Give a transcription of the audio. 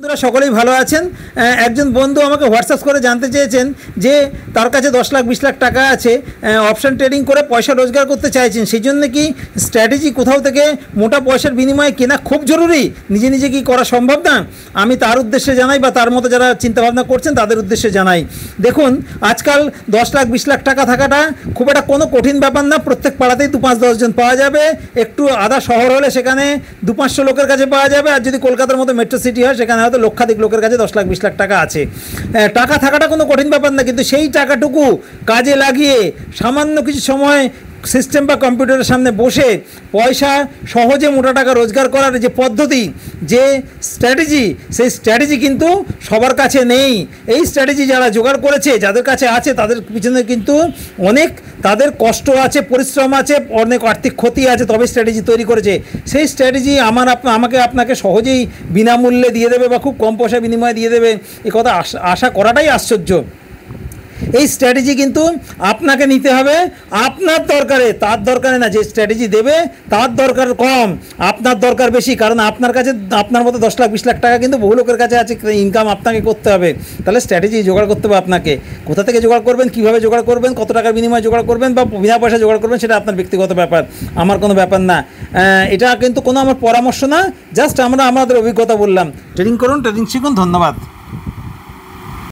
বন্ধুরা সকলেই ভালো আছেন। একজন বন্ধু আমাকে হোয়াটসঅ্যাপ করে জানতে চেয়েছেন যে তার কাছে 10 লাখ 20 লাখ টাকা আছে, অপশন ট্রেডিং করে পয়সা রোজগার করতে চাইছেন। সেই জন্য কি স্ট্র্যাটেজি কোথাও থেকে মোটা পয়সার বিনিময়ে কেনা খুব জরুরি? নিজে নিজে কি করা সম্ভব না? আমি তার উদ্দেশ্যে জানাই বা তার মতো যারা চিন্তাভাবনা করছেন তাদের উদ্দেশ্যে জানাই। দেখুন, আজকাল 10 লাখ 20 লাখ টাকা থাকাটা খুব একটা কোনো কঠিন ব্যাপার না। প্রত্যেক পাড়াতেই 2-5-10 জন পাওয়া যাবে। একটু আধা শহর হলে সেখানে 200-500 লোকের কাছে পাওয়া যাবে। আর যদি কলকাতার মতো মেট্রো সিটি হয় সেখানে হয়তো লক্ষাধিক লোকের কাছে 10 লাখ 20 লাখ টাকা আছে। টাকা থাকাটা কোনো কঠিন ব্যাপার না, কিন্তু সেই টাকাটুকু কাজে লাগিয়ে সামান্য কিছু সময় সিস্টেম বা কম্পিউটারের সামনে বসে পয়সা সহজে মোটা টাকা রোজগার করার যে পদ্ধতি, যে স্ট্র্যাটেজি, সেই স্ট্র্যাটেজি কিন্তু সবার কাছে নেই। এই স্ট্র্যাটেজি যারা জোগাড় করেছে, যাদের কাছে আছে, তাদের পিছনে কিন্তু অনেক তাদের কষ্ট আছে, পরিশ্রম আছে, অনেক আর্থিক ক্ষতি আছে, তবে স্ট্র্যাটেজি তৈরি করেছে। সেই স্ট্র্যাটেজি আমাকে আপনাকে সহজেই বিনামূল্যে দিয়ে দেবে বা খুব কম পয়সা বিনিময়ে দিয়ে দেবে, এ কথা আশা করাটাই আশ্চর্য। এই স্ট্র্যাটেজি কিন্তু আপনাকে নিতে হবে আপনার দরকারে, তার দরকারে না। যে স্ট্র্যাটেজি দেবে তার দরকার কম, আপনার দরকার বেশি। কারণ আপনার কাছে আপনার মতো 10 লাখ 20 লাখ টাকা কিন্তু বহু লোকের কাছে আছে। ইনকাম আপনাকে করতে হবে, তাহলে স্ট্র্যাটেজি জোগাড় করতে হবে আপনাকে। কোথা থেকে জোগাড় করবেন, কীভাবে জোগাড় করবেন, কত টাকার বিনিময়ে জোগাড় করবেন বা বিনা পয়সা জোগাড় করবেন, সেটা আপনার ব্যক্তিগত ব্যাপার, আমার কোনো ব্যাপার না। এটা কিন্তু কোনো আমার পরামর্শ না, জাস্ট আমরা আমাদের অভিজ্ঞতা বললাম। ট্রেডিং করুন, ট্রেডিং শিখুন। ধন্যবাদ।